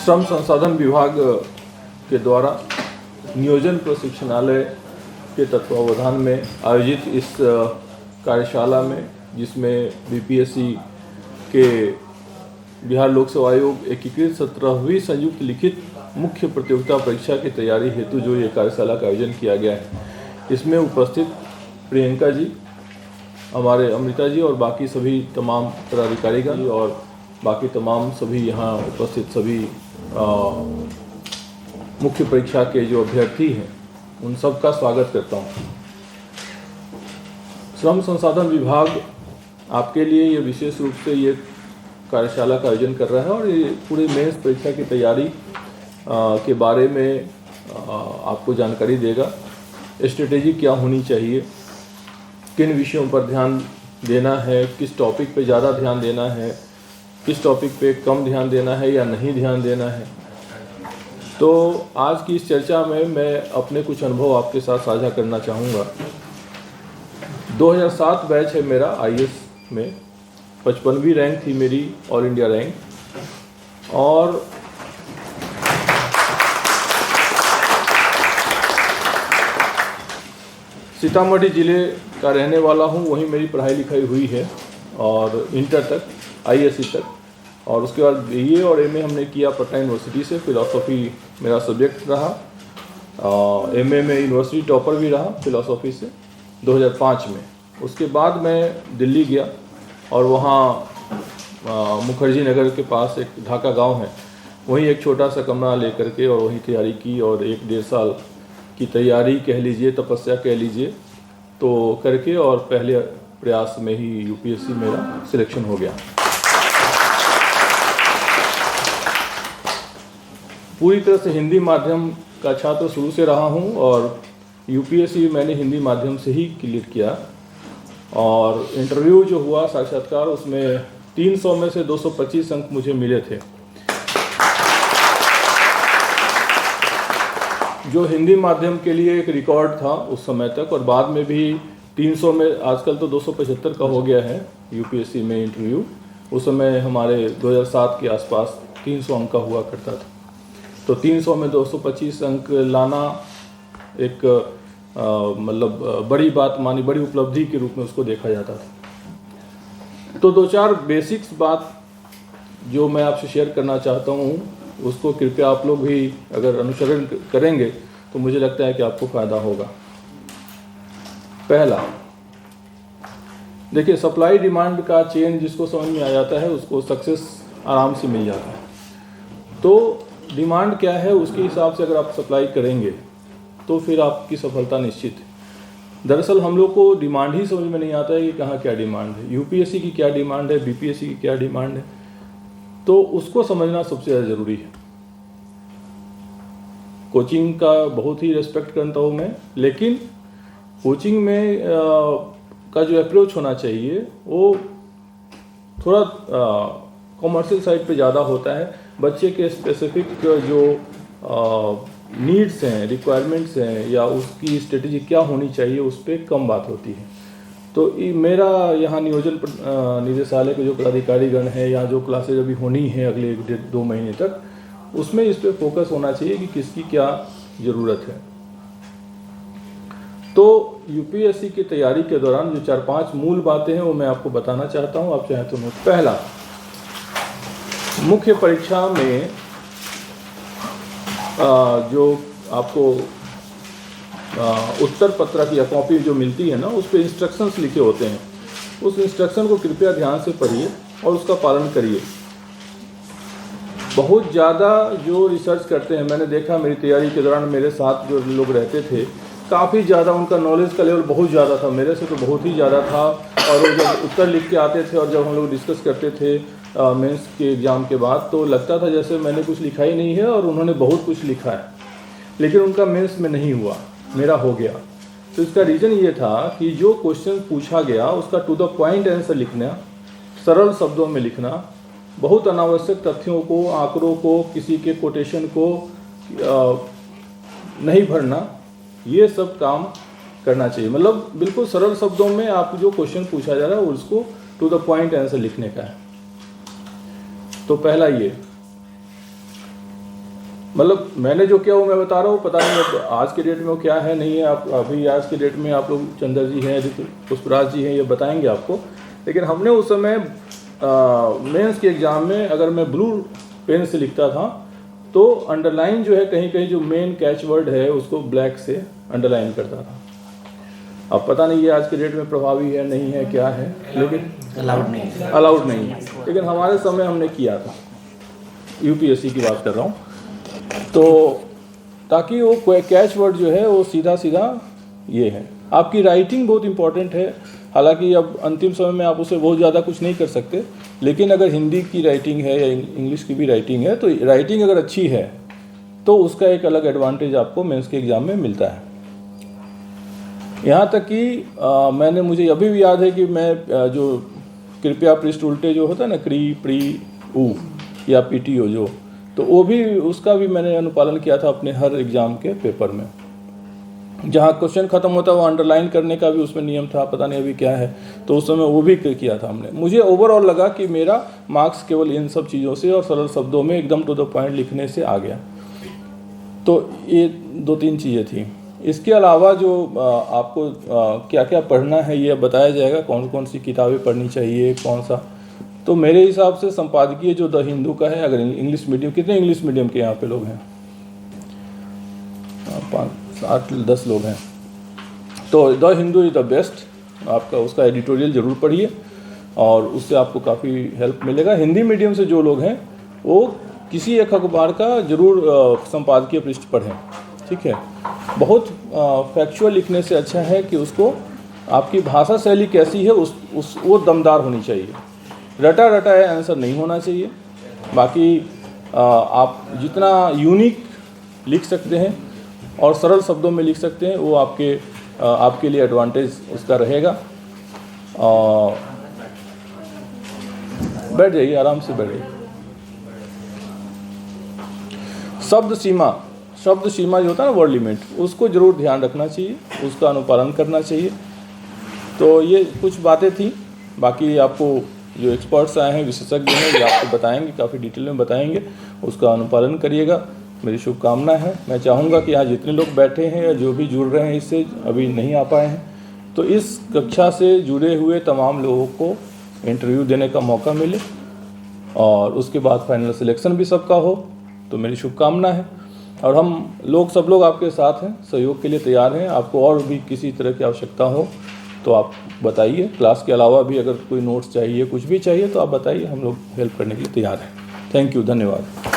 श्रम संसाधन विभाग के द्वारा नियोजन प्रशिक्षणालय के तत्वावधान में आयोजित इस कार्यशाला में, जिसमें बीपीएससी के बिहार लोक सेवा आयोग एकीकृत 17वीं संयुक्त लिखित मुख्य प्रतियोगिता परीक्षा की तैयारी हेतु जो ये कार्यशाला का आयोजन किया गया है, इसमें उपस्थित प्रियंका जी, हमारे अमृता जी और बाकी सभी तमाम पदाधिकारीगण और बाकी तमाम सभी यहाँ उपस्थित सभी मुख्य परीक्षा के जो अभ्यर्थी हैं, उन सब का स्वागत करता हूँ। श्रम संसाधन विभाग आपके लिए ये विशेष रूप से ये कार्यशाला का आयोजन कर रहा है और ये पूरे मेंस परीक्षा की तैयारी के बारे में आपको जानकारी देगा। स्ट्रेटेजी क्या होनी चाहिए, किन विषयों पर ध्यान देना है, किस टॉपिक पे ज़्यादा ध्यान देना है, किस टॉपिक पे कम ध्यान देना है या नहीं ध्यान देना है। तो आज की इस चर्चा में मैं अपने कुछ अनुभव आपके साथ साझा करना चाहूँगा। 2007 बैच है मेरा आईएएस में, 55वीं रैंक थी मेरी ऑल इंडिया रैंक, और सीतामढ़ी ज़िले का रहने वाला हूँ, वहीं मेरी पढ़ाई लिखाई हुई है और इंटर तक, आईएससी तक, और उसके बाद बीए और एमए हमने किया पटना यूनिवर्सिटी से। फिलॉसफी मेरा सब्जेक्ट रहा, एमए में यूनिवर्सिटी टॉपर भी रहा फिलॉसफी से 2005 में। उसके बाद मैं दिल्ली गया और वहाँ मुखर्जी नगर के पास एक ढाका गांव है, वहीं एक छोटा सा कमरा लेकर के और वहीं तैयारी की और 1-1.5 साल की तैयारी कह लीजिए, तपस्या कह लीजिए, तो करके और पहले प्रयास में ही यूपीएससी मेरा सिलेक्शन हो गया। पूरी तरह से हिंदी माध्यम का छात्र शुरू से रहा हूं और यूपीएससी मैंने हिंदी माध्यम से ही क्लियर किया। और इंटरव्यू जो हुआ, साक्षात्कार, उसमें 300 में से 225 अंक मुझे मिले थे, जो हिंदी माध्यम के लिए एक रिकॉर्ड था उस समय तक। और बाद में भी 300 में, आजकल तो 275 का हो गया है यूपीएससी में इंटरव्यू, उस समय हमारे 2007 के आसपास 300 अंक का हुआ करता था। तो 300 में 225 अंक लाना एक मतलब बड़ी बात मानी, बड़ी उपलब्धि के रूप में उसको देखा जाता था। तो 2-4 बेसिक्स बात जो मैं आपसे शेयर करना चाहता हूँ, उसको कृपया आप लोग भी अगर अनुसरण करेंगे तो मुझे लगता है कि आपको फ़ायदा होगा। पहला, देखिए, सप्लाई डिमांड का चेन जिसको समझ में आ जाता है उसको सक्सेस आराम से मिल जाता है। तो डिमांड क्या है, उसके हिसाब से अगर आप सप्लाई करेंगे तो फिर आपकी सफलता निश्चित है। दरअसल हम लोग को डिमांड ही समझ में नहीं आता है कि कहाँ क्या डिमांड है, यूपीएससी की क्या डिमांड है, बीपीएससी की क्या डिमांड है, तो उसको समझना सबसे ज़्यादा ज़रूरी है। कोचिंग का बहुत ही रेस्पेक्ट करता हूँ मैं, लेकिन कोचिंग में का जो अप्रोच होना चाहिए वो थोड़ा कॉमर्शियल साइड पे ज़्यादा होता है। बच्चे के स्पेसिफिक जो नीड्स हैं, रिक्वायरमेंट्स हैं, या उसकी स्ट्रेटेजी क्या होनी चाहिए, उस पर कम बात होती है। तो मेरा यहाँ नियोजन निदेशालय के जो पदाधिकारीगण हैं या जो क्लासेज अभी होनी है अगले 1-2 महीने तक, उसमें इस पर फोकस होना चाहिए कि किसकी क्या ज़रूरत है। तो यूपीएससी की तैयारी के दौरान जो 4-5 मूल बातें हैं वो मैं आपको बताना चाहता हूँ, आप चाहें तो नोट। पहला, मुख्य परीक्षा में जो आपको उत्तर पत्रक या कॉपी जो मिलती है ना, उस पर इंस्ट्रक्शंस लिखे होते हैं। उस इंस्ट्रक्शन को कृपया ध्यान से पढ़िए और उसका पालन करिए। बहुत ज़्यादा जो रिसर्च करते हैं, मैंने देखा मेरी तैयारी के दौरान मेरे साथ जो लोग रहते थे, काफ़ी ज़्यादा उनका नॉलेज का लेवल बहुत ज़्यादा था, मेरे से तो बहुत ही ज़्यादा था। और वो जब उत्तर लिख के आते थे और जब हम लोग डिस्कस करते थे मेंस के एग्ज़ाम के बाद, तो लगता था जैसे मैंने कुछ लिखा ही नहीं है और उन्होंने बहुत कुछ लिखा है, लेकिन उनका मेंस में नहीं हुआ, मेरा हो गया। तो इसका रीज़न ये था कि जो क्वेश्चन पूछा गया उसका टू द पॉइंट आंसर लिखना, सरल शब्दों में लिखना, बहुत अनावश्यक तथ्यों को, आंकड़ों को, किसी के कोटेशन को नहीं भरना, ये सब काम करना चाहिए। मतलब बिल्कुल सरल शब्दों में आप जो क्वेश्चन पूछा जा रहा है उसको टू द पॉइंट आंसर लिखने का है। तो पहला ये। मतलब मैंने जो किया वो मैं बता रहा हूँ, पता नहीं अब आज के डेट में वो क्या है नहीं है। आप अभी आज के डेट में आप लोग चंद्र जी हैं, पुष्पराज जी हैं, ये बताएंगे आपको। लेकिन हमने उस समय मेंस के एग्ज़ाम में अगर मैं ब्लू पेन से लिखता था तो अंडरलाइन जो है कहीं कहीं जो मेन कैच वर्ड है उसको ब्लैक से अंडरलाइन करता था। अब पता नहीं ये आज के डेट में प्रभावी है नहीं है क्या है, लेकिन अलाउड नहीं है। लेकिन हमारे समय हमने किया था, यूपीएससी की बात कर रहा हूँ। तो ताकि वो कैच वर्ड जो है वो सीधा सीधा ये है। आपकी राइटिंग बहुत इंपॉर्टेंट है, हालांकि अब अंतिम समय में आप उसे बहुत ज़्यादा कुछ नहीं कर सकते, लेकिन अगर हिंदी की राइटिंग है या इंग्लिश की भी राइटिंग है तो राइटिंग अगर अच्छी है तो उसका एक अलग एडवांटेज आपको मेंस के एग्ज़ाम में मिलता है। यहाँ तक कि मुझे अभी भी याद है कि मैं जो कृपया पृष्ठ उल्टे जो होता है ना, क्री प्री ऊ या पीटीओ जो, तो वो भी उसका भी मैंने अनुपालन किया था अपने हर एग्ज़ाम के पेपर में। जहाँ क्वेश्चन ख़त्म होता है वो अंडरलाइन करने का भी उसमें नियम था, पता नहीं अभी क्या है, तो उस समय वो भी किया था हमने। मुझे ओवरऑल लगा कि मेरा मार्क्स केवल इन सब चीज़ों से और सरल शब्दों में एकदम टू द पॉइंट लिखने से आ गया। तो ये 2-3 चीज़ें थी। इसके अलावा जो आपको क्या क्या पढ़ना है ये बताया जाएगा, कौन कौन सी किताबें पढ़नी चाहिए, कौन सा। तो मेरे हिसाब से संपादकीय जो द हिंदू का है, अगर इंग्लिश मीडियम, कितने इंग्लिश मीडियम के यहाँ पे लोग हैं? 5-8-10 लोग हैं। तो the Hindu is the best, आपका उसका एडिटोरियल ज़रूर पढ़िए और उससे आपको काफ़ी हेल्प मिलेगा। हिंदी मीडियम से जो लोग हैं वो किसी एक अखबार का ज़रूर संपादकीय पृष्ठ पढ़ें, ठीक है। बहुत फैक्चुअल लिखने से अच्छा है कि उसको आपकी भाषा शैली कैसी है वो दमदार होनी चाहिए, रटा रटा है आंसर नहीं होना चाहिए। बाकी आप जितना यूनिक लिख सकते हैं और सरल शब्दों में लिख सकते हैं वो आपके लिए एडवांटेज उसका रहेगा। बैठ जाइए, आराम से बैठ जाइए। शब्द सीमा जो होता है ना, वर्ड लिमिट, उसको ज़रूर ध्यान रखना चाहिए, उसका अनुपालन करना चाहिए। तो ये कुछ बातें थी। बाकी आपको जो एक्सपर्ट्स आए हैं, विशेषज्ञ हैं, ये आपको बताएंगे, काफ़ी डिटेल में बताएंगे, उसका अनुपालन करिएगा। मेरी शुभकामना है। मैं चाहूँगा कि आज जितने लोग बैठे हैं या जो भी जुड़ रहे हैं इससे अभी नहीं आ पाए हैं, तो इस कक्षा से जुड़े हुए तमाम लोगों को इंटरव्यू देने का मौका मिले और उसके बाद फाइनल सिलेक्शन भी सबका हो, तो मेरी शुभकामना है। और सब लोग आपके साथ हैं, सहयोग के लिए तैयार हैं। आपको और भी किसी तरह की आवश्यकता हो तो आप बताइए। क्लास के अलावा भी अगर कोई नोट्स चाहिए, कुछ भी चाहिए तो आप बताइए, हम लोग हेल्प करने के लिए तैयार हैं। थैंक यू, धन्यवाद।